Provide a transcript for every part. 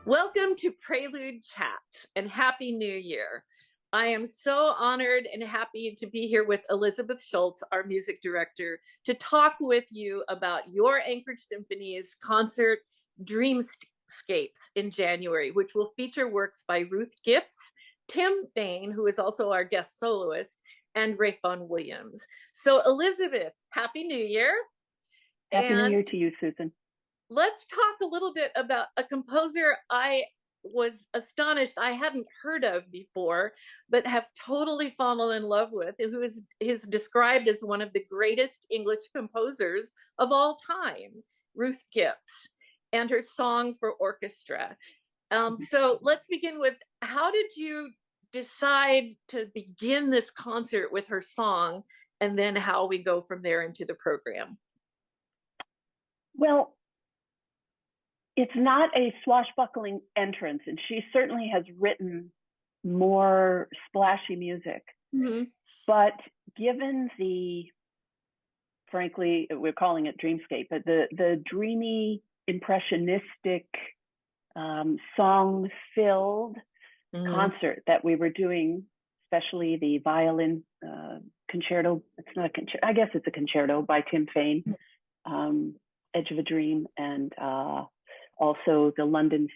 Welcome to Prelude Chats and Happy New Year. I am so honored and happy to be here with Elizabeth Schulze, our music director, to talk with you about your Anchorage Symphony's concert Dreamscapes in January, which will feature works by Ruth Gibbs, Tim Fain, who is also our guest soloist, and Ray Vaughan Williams. So, Elizabeth, Happy New Year. Happy New Year And to you, Susan. let's talk a little bit about a composer I was astonished I hadn't heard of before, but have totally fallen in love with, who is described as one of the greatest English composers of all time, Ruth Gibbs, and her song for orchestra. So let's begin with, how did you decide to begin this concert with her song, and then how we go from there into the program? Well, it's not a swashbuckling entrance, and she certainly has written more splashy music. Mm-hmm. But given frankly, we're calling it Dreamscape, but the dreamy, impressionistic, song-filled concert that we were doing, especially the violin concerto. It's not a concerto. I guess it's a concerto by Tim Fain, Edge of a Dream, and also the London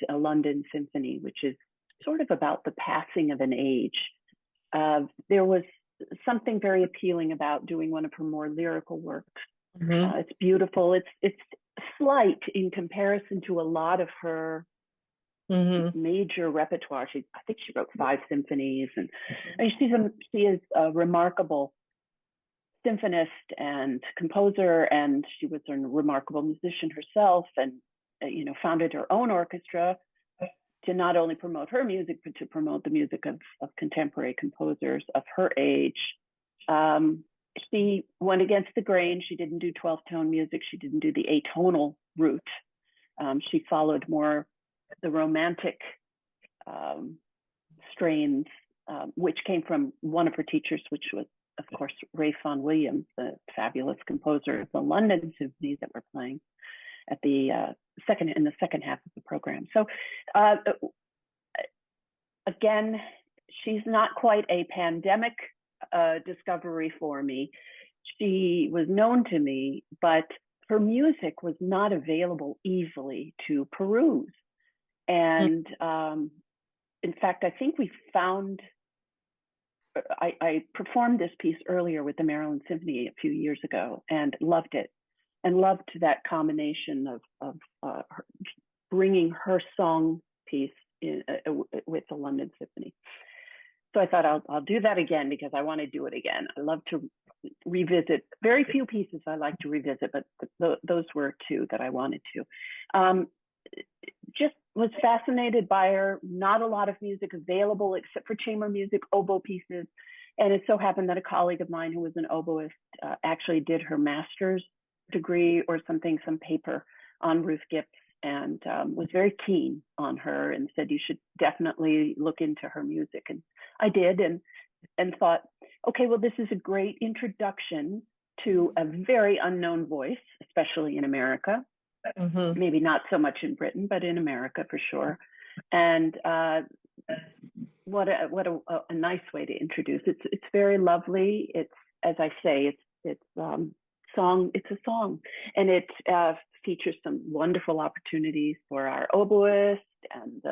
Symphony, which is sort of about the passing of an age. There was something very appealing about doing one of her more lyrical works. It's beautiful. It's slight in comparison to a lot of her major repertoire. I think she wrote 5 symphonies, and she is a remarkable symphonist and composer, and she was a remarkable musician herself, and founded her own orchestra to not only promote her music, but to promote the music of contemporary composers of her age. She went against the grain. She didn't do 12-tone music. She didn't do the atonal route. She followed more the romantic strains, which came from one of her teachers, which was, of course, Ray Vaughan Williams, the fabulous composer of the London Symphony that we're playing at the second half of the program. So again, she's not quite a pandemic discovery for me. She was known to me, but her music was not available easily to peruse. And in fact, I think I performed this piece earlier with the Maryland Symphony a few years ago and loved it, and loved that combination of bringing her song piece in, with the London Symphony. So I thought I'll do that again, because I want to do it again. I love to revisit. Very few pieces I like to revisit, but those were 2 that I wanted to. Just was fascinated by her. Not a lot of music available except for chamber music, oboe pieces. And it so happened that a colleague of mine who was an oboist actually did her master's degree or something, some paper on Ruth Gibbs, and was very keen on her and said, you should definitely look into her music. And I did, and thought, okay, well, this is a great introduction to a very unknown voice, especially in America. Maybe not so much in Britain, but in America for sure. And what a nice way to introduce. It's very lovely. It's, as I say, it's song. It's a song, and it features some wonderful opportunities for our oboist and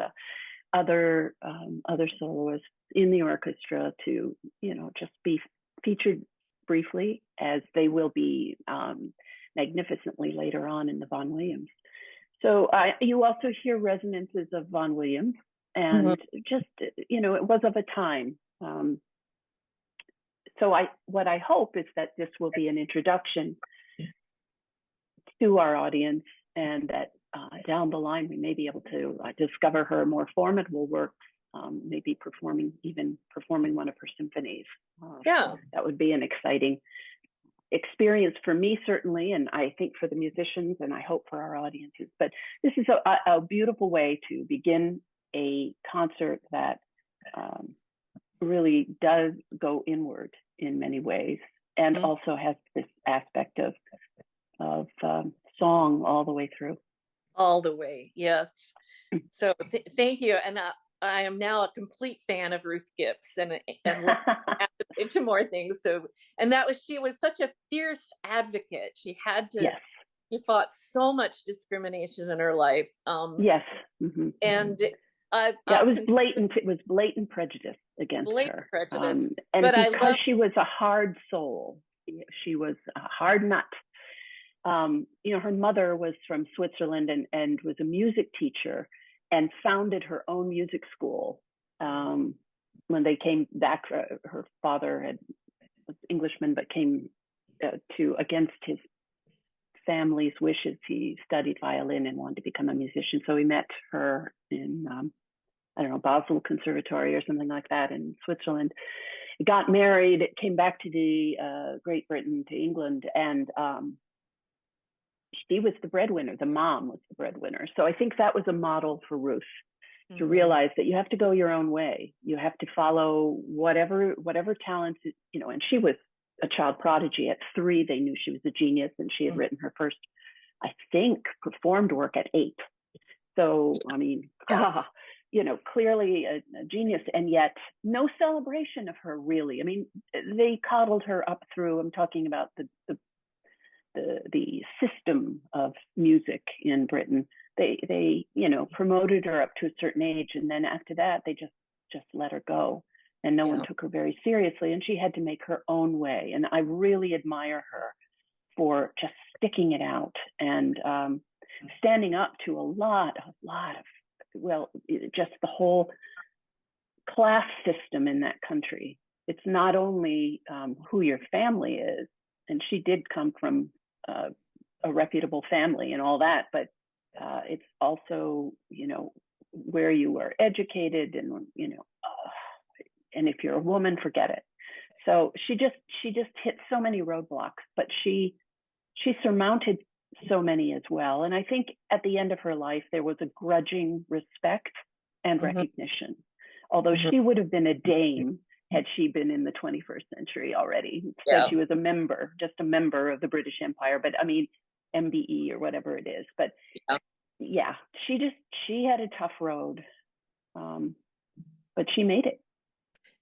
other soloists in the orchestra to just be featured briefly, as they will be magnificently later on in the Vaughan Williams. So you also hear resonances of Vaughan Williams, and just, it was of a time. So what I hope is that this will be an introduction to our audience, and that down the line we may be able to discover her more formidable works, maybe performing one of her symphonies. That would be an exciting experience for me, certainly, and I think for the musicians, and I hope for our audiences. But this is a beautiful way to begin a concert that really does go inward in many ways, and also has this aspect of song all the way through. All the way, yes. So thank you. And I am now a complete fan of Ruth Gibbs and listen into more things. So, and she was such a fierce advocate. Yes. She fought so much discrimination in her life. Yes. Mm-hmm. And it was blatant. It was blatant prejudice against her. Prejudice. And because she was a hard soul, she was a hard nut. Her mother was from Switzerland and was a music teacher and founded her own music school. When they came back, her father was Englishman, but came against his family's wishes. He studied violin and wanted to become a musician. So he met her in, Basel Conservatory or something like that in Switzerland. Got married, came back to the Great Britain, to England, and she was the breadwinner. The mom was the breadwinner. So I think that was a model for Ruth, to realize that you have to go your own way. You have to follow whatever talents, and she was a child prodigy. At 3, they knew she was a genius, and she had written her first, I think, performed work at 8. So, I mean, clearly a genius, and yet no celebration of her, really. I mean, they coddled her up through, I'm talking about the system of music in Britain. They promoted her up to a certain age, and then after that they just let her go, and no one took her very seriously, and she had to make her own way. And I really admire her for just sticking it out and standing up to a lot of just the whole class system in that country. It's not only who your family is, and she did come from a reputable family and all that, but it's also, where you were educated, and, and if you're a woman, forget it. So she just hit so many roadblocks, but she surmounted so many as well. And I think at the end of her life, there was a grudging respect and recognition, although she would have been a dame had she been in the 21st century already. Instead, she was just a member of the British Empire, but I mean, MBE or whatever it is. But she had a tough road, but she made it.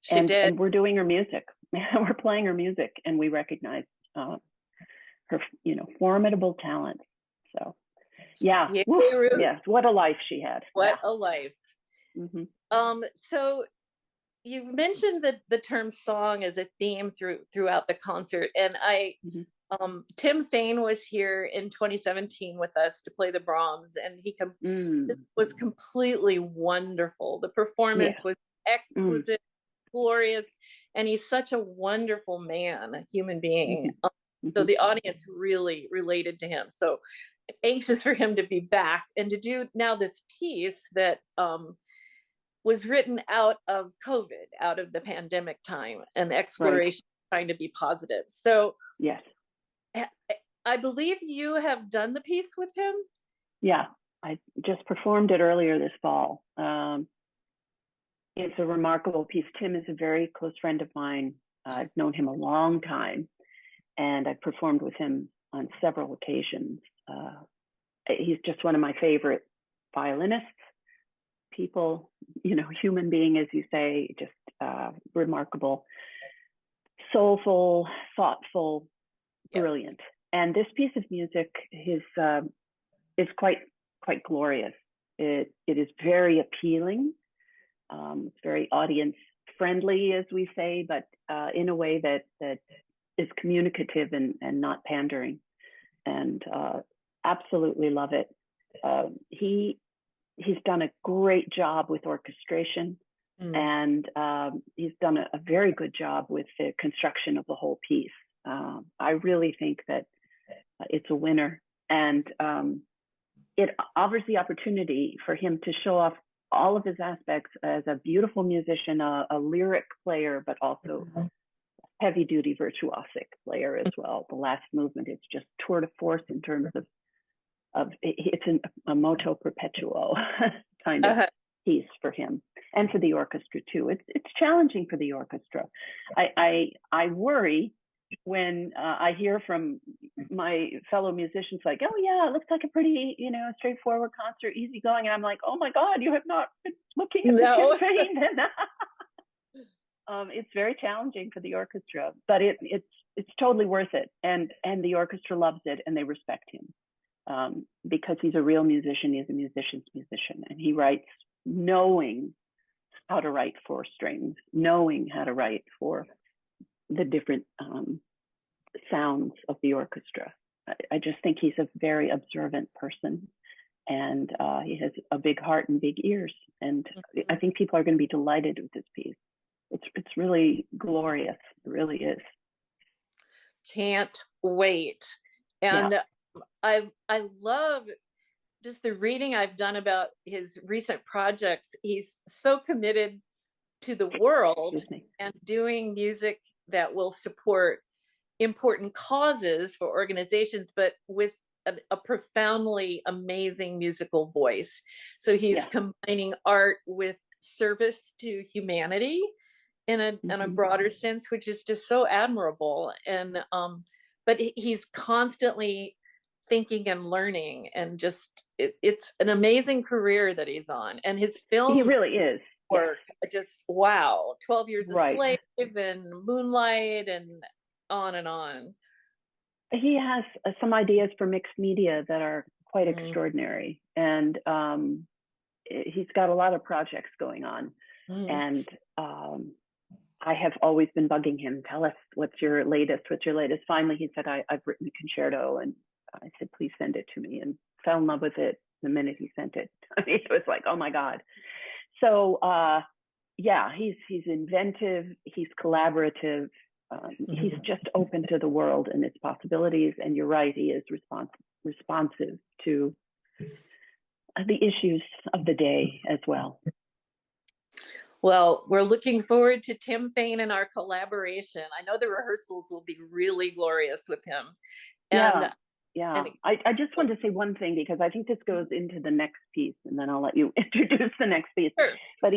She did. And we're doing her music. We're playing her music, and we recognize her, formidable talent. So, what a life she had. What a life. So you mentioned the term song as a theme throughout the concert, and Tim Fain was here in 2017 with us to play the Brahms, and he was completely wonderful. The performance was exquisite, glorious, and he's such a wonderful man, a human being. So the audience really related to him. So anxious for him to be back and to do now this piece that was written out of COVID, out of the pandemic time, and exploration, trying to be positive. So yes, I believe you have done the piece with him. Yeah, I just performed it earlier this fall. It's a remarkable piece. Tim is a very close friend of mine. I've known him a long time, and I've performed with him on several occasions. He's just one of my favorite violinists, people, human being, as you say, just remarkable, soulful, thoughtful, brilliant. And this piece of music is quite glorious. It is very appealing. It's very audience friendly, as we say, but in a way that is communicative and not pandering. And absolutely love it. He's done a great job with orchestration, and he's done a very good job with the construction of the whole piece. I really think that it's a winner, and it offers the opportunity for him to show off all of his aspects as a beautiful musician, a lyric player, but also heavy-duty virtuosic player as well. The last movement is just tour de force in terms of it's a moto perpetuo kind of piece for him, and for the orchestra too. It's challenging for the orchestra. I worry when I hear from my fellow musicians like, oh yeah, it looks like a pretty, straightforward concert, easygoing. And I'm like, oh my God, you have not been looking at the No. campaign. It's very challenging for the orchestra, but it's totally worth it. And the orchestra loves it, and they respect him because he's a real musician. He's a musician's musician, and he writes knowing how to write for strings, knowing how to write for the different sounds of the orchestra. I just think he's a very observant person, and he has a big heart and big ears. And I think people are going to be delighted with this piece. It's really glorious. It really is. Can't wait. And Yeah. I love just the reading I've done about his recent projects. He's so committed to the world and doing music that will support important causes for organizations, but with a profoundly amazing musical voice. So he's combining art with service to humanity in a broader sense, which is just so admirable. And but he's constantly thinking and learning, and just it's an amazing career that he's on. And his film, he really is. Work, just wow, 12 Years a Slave and Moonlight and on and on. He has some ideas for mixed media that are quite extraordinary, and he's got a lot of projects going on. And I have always been bugging him. Tell us what's your latest. Finally, he said, I've written a concerto, and I said, please send it to me, and fell in love with it the minute he sent it. It was like, oh my God. So he's inventive, he's collaborative, he's just open to the world and its possibilities. And you're right, he is responsive to the issues of the day as well. Well, we're looking forward to Tim Fain and our collaboration. I know the rehearsals will be really glorious with him. And I just wanted to say one thing, because I think this goes into the next piece, and then I'll let you introduce the next piece. Sure. But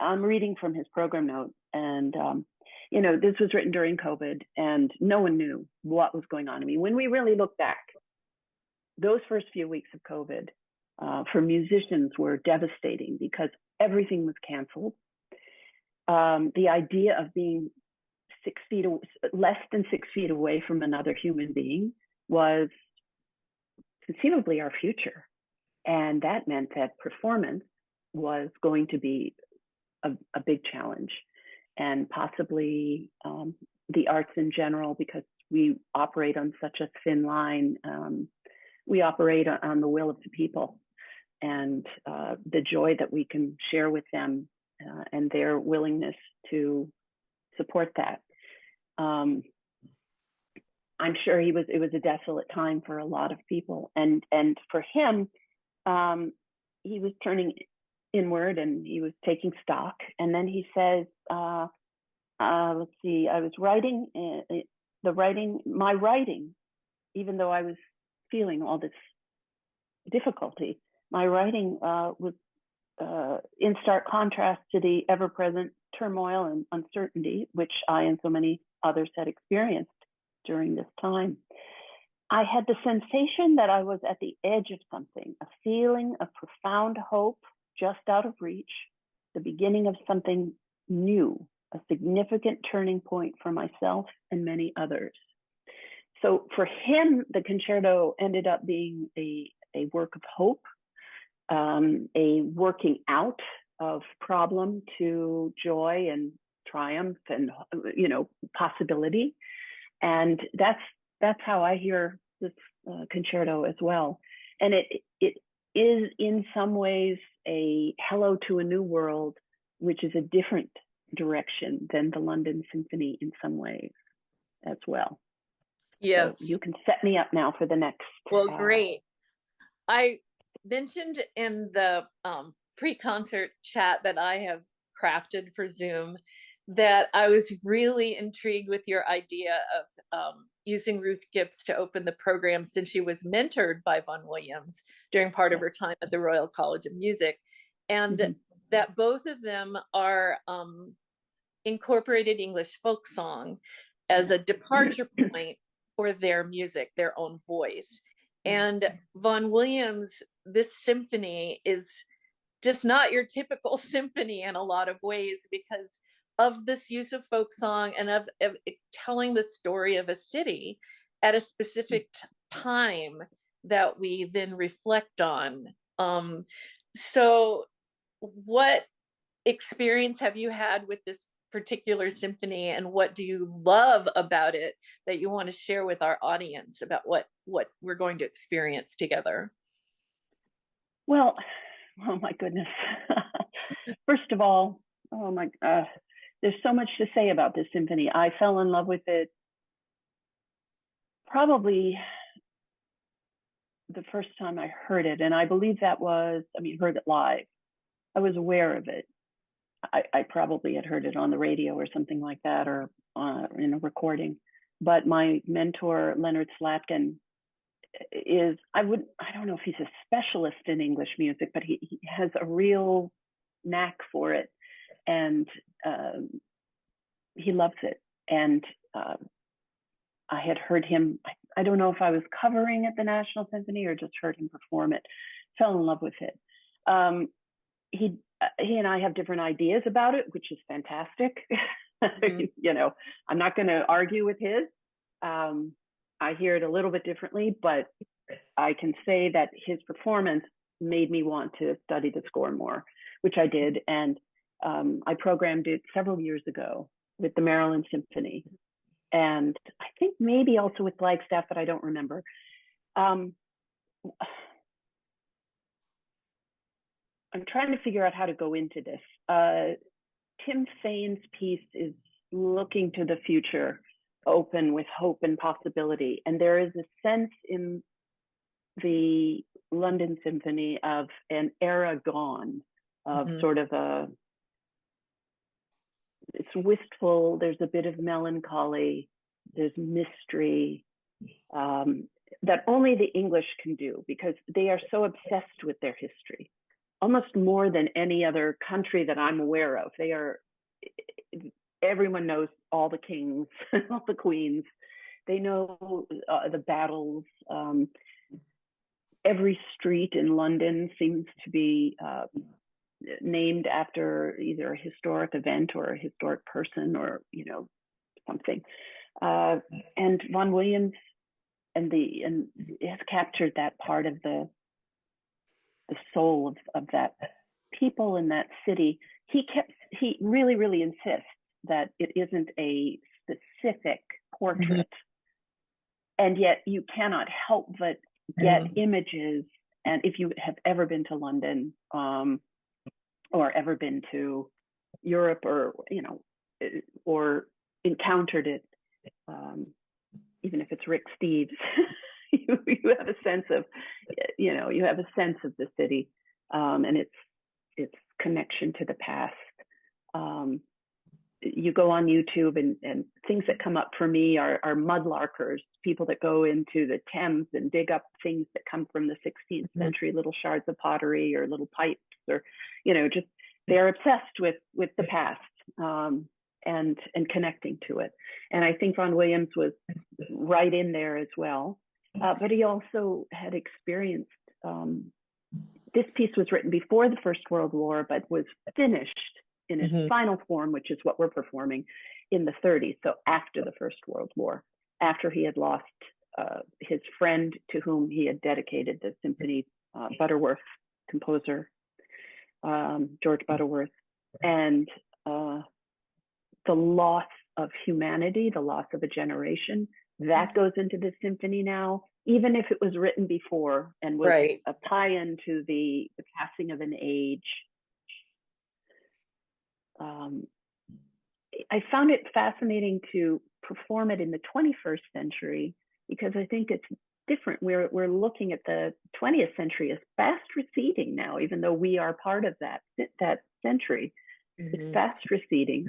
I'm reading from his program note, and this was written during COVID, and no one knew what was going on. I mean, when we really look back, those first few weeks of COVID for musicians were devastating because everything was canceled. The idea of being less than 6 feet away from another human being was conceivably our future. And that meant that performance was going to be a big challenge, and possibly the arts in general, because we operate on such a thin line. We operate on the will of the people, and the joy that we can share with them, and their willingness to support that. I'm sure it was a desolate time for a lot of people, and for him, he was turning inward and he was taking stock. And then he says, let's see, I was writing my writing, even though I was feeling all this difficulty, my writing was in stark contrast to the ever-present turmoil and uncertainty, which I and so many others had experienced during this time. I had the sensation that I was at the edge of something, a feeling of profound hope just out of reach, the beginning of something new, a significant turning point for myself and many others. So for him, the concerto ended up being a work of hope, a working out of problem to joy and triumph and, possibility. And that's how I hear this concerto as well. And it is in some ways a hello to a new world, which is a different direction than the London Symphony in some ways as well. Yes. So you can set me up now for the next. Well, great. I mentioned in the pre-concert chat that I have crafted for Zoom that I was really intrigued with your idea of using Ruth Gibbs to open the program, since she was mentored by Vaughan Williams during part of her time at the Royal College of Music, and that both of them are incorporated English folk song as a departure point for their music, their own voice. And Vaughan Williams, this symphony is just not your typical symphony in a lot of ways because of this use of folk song and of telling the story of a city at a specific time that we then reflect on. So, what experience have you had with this particular symphony, and what do you love about it that you want to share with our audience about what we're going to experience together? Well, oh my goodness. First of all, oh my, there's so much to say about this symphony. I fell in love with it probably the first time I heard it, and I believe that was, heard it live. I was aware of it. I probably had heard it on the radio or something like that, or in a recording. But my mentor, Leonard Slatkin, I don't know if he's a specialist in English music, but he has a real knack for it, and he loves it. And I had heard him, I don't know if I was covering at the National Symphony or just heard him perform it, fell in love with it. He and I have different ideas about it, which is fantastic. Mm-hmm. I'm not going to argue with his. I hear it a little bit differently, but I can say that his performance made me want to study the score more, which I did. And I programmed it several years ago with the Maryland Symphony. And I think maybe also with Flagstaff, but I don't remember. I'm trying to figure out how to go into this. Tim Fain's piece is looking to the future, open with hope and possibility. And there is a sense in the London Symphony of an era gone, of sort of it's wistful, there's a bit of melancholy, there's mystery, that only the English can do because they are so obsessed with their history. Almost more than any other country that I'm aware of. Everyone knows all the kings, all the queens. They know the battles. Every street in London seems to be named after either a historic event or a historic person or, something. And Vaughan Williams and has captured that part of the soul of that people in that city. He really, really insists that it isn't a specific portrait. And yet you cannot help but get images. And if you have ever been to London, or ever been to Europe or encountered it, even if it's Rick Steves, you have a sense of, the city, and its connection to the past. You go on YouTube and things that come up for me are mudlarkers, people that go into the Thames and dig up things that come from the 16th century, little shards of pottery or little pipes, or, just they're obsessed with the past, and connecting to it. And I think Vaughan Williams was right in there as well. But he also had experienced, this piece was written before the First World War, but was finished in its final form, which is what we're performing, in the 30s. So after the First World War, after he had lost his friend to whom he had dedicated the symphony, Butterworth, composer, George Butterworth, and the loss of humanity, the loss of a generation, that goes into the symphony now, even if it was written before and was a tie-in to the passing of an age. I found it fascinating to perform it in the 21st century because I think it's different. We're looking at the 20th century as fast receding now, even though we are part of that century. It's fast receding.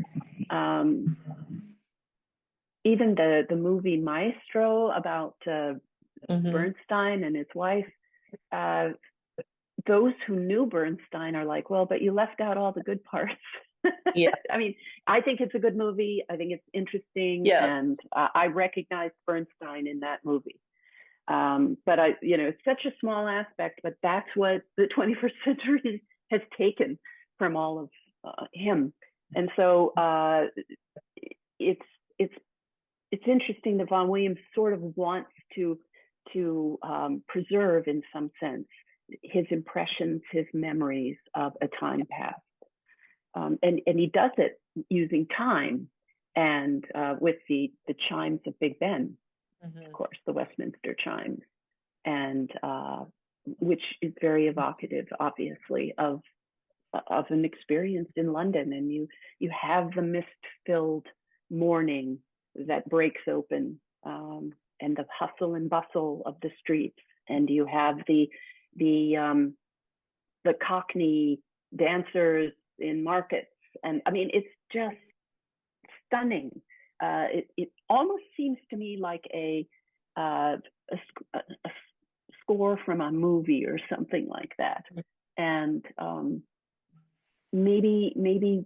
Even the movie Maestro about Bernstein and his wife, those who knew Bernstein are like, well, but you left out all the good parts. Yeah. I mean, I think it's a good movie. I think it's interesting, Yes. and I recognize Bernstein in that movie. But it's such a small aspect, but that's what the 21st century has taken from all of him. And so it's it's it's interesting that Vaughan Williams sort of wants to preserve, in some sense, his impressions, his memories of a time past, and he does it using time and with the chimes of Big Ben, of course, the Westminster chimes, and which is very evocative, obviously, of an experience in London. And you have the mist-filled morning that breaks open, and the hustle and bustle of the streets, and you have the Cockney dancers in markets, and I mean, it's just stunning. It almost seems to me like a score from a movie or something like that. And maybe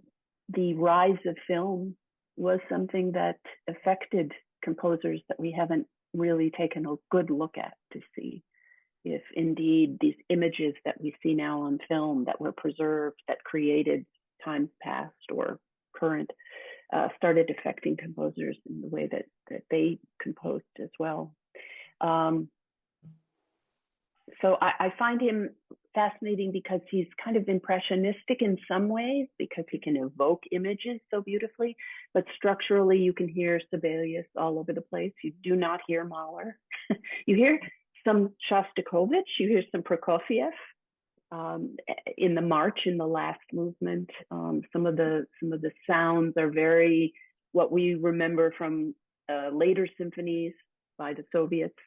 the rise of film was something that affected composers that we haven't really taken a good look at to see if indeed these images that we see now on film that were preserved, that created times past or current, started affecting composers in the way that they composed as well. So I find him fascinating because he's kind of impressionistic in some ways, because he can evoke images so beautifully, but structurally you can hear Sibelius all over the place. You do not hear Mahler. You hear some Shostakovich, you hear some Prokofiev in the march, in the last movement. Some of the sounds are very what we remember from later symphonies by the Soviets,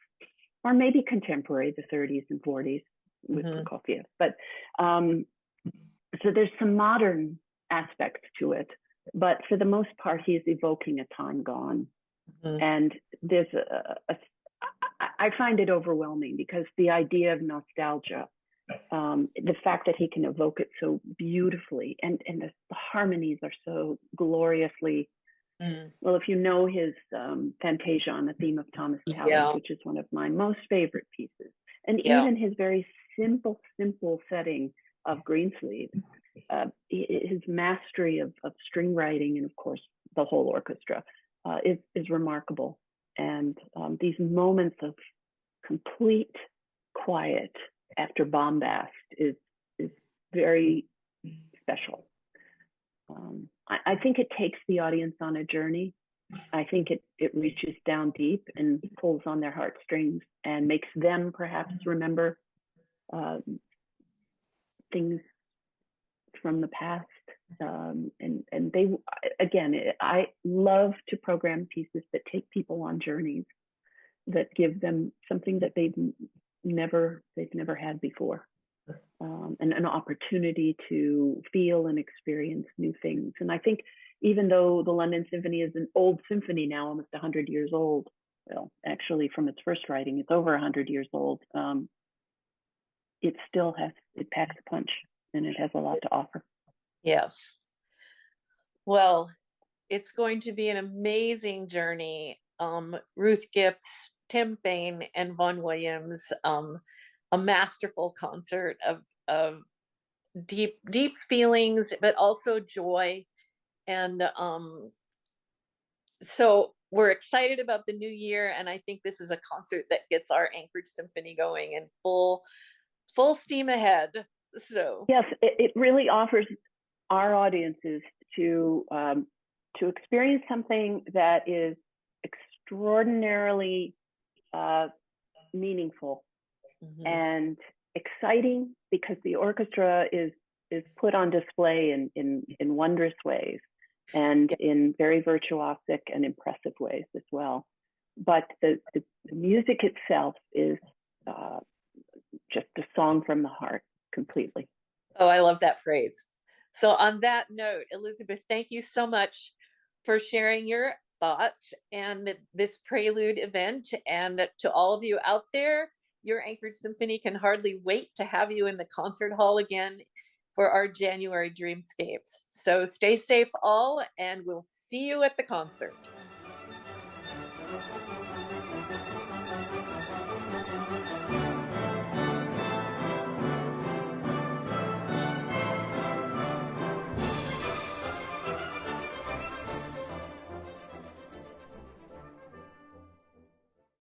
or maybe contemporary, the 30s and 40s with Prokofiev. But so there's some modern aspects to it, but for the most part, he's evoking a time gone. And there's I find it overwhelming, because the idea of nostalgia, the fact that he can evoke it so beautifully, and the harmonies are so gloriously. Well, if you know his Fantasia on the theme of Thomas Tallis, which is one of my most favorite pieces, and even his very simple setting of Greensleeve, his mastery of string writing, and of course the whole orchestra, is remarkable. And these moments of complete quiet after bombast is very special. I think it takes the audience on a journey. I think it reaches down deep and pulls on their heartstrings and makes them perhaps remember things from the past. And they, again, I love to program pieces that take people on journeys, that give them something that they've never had before. And an opportunity to feel and experience new things. And I think even though the London Symphony is an old symphony now, almost 100 years old, well, actually from its first writing, it's over 100 years old, it still packs a punch, and it has a lot to offer. Yes. Well, it's going to be an amazing journey. Ruth Gipps, Tim Fain, and Vaughan Williams, a masterful concert of deep feelings, but also joy. And so we're excited about the new year, and I think this is a concert that gets our Anchorage Symphony going in full steam ahead. So yes, it really offers our audiences to experience something that is extraordinarily meaningful and exciting, because the orchestra is put on display in wondrous ways, and in very virtuosic and impressive ways as well. But the music itself is just a song from the heart, completely. Oh, I love that phrase. So on that note, Elizabeth, thank you so much for sharing your thoughts and this Prelude event. And to all of you out there, your Anchorage Symphony can hardly wait to have you in the concert hall again for our January Dreamscapes. So stay safe all, and we'll see you at the concert.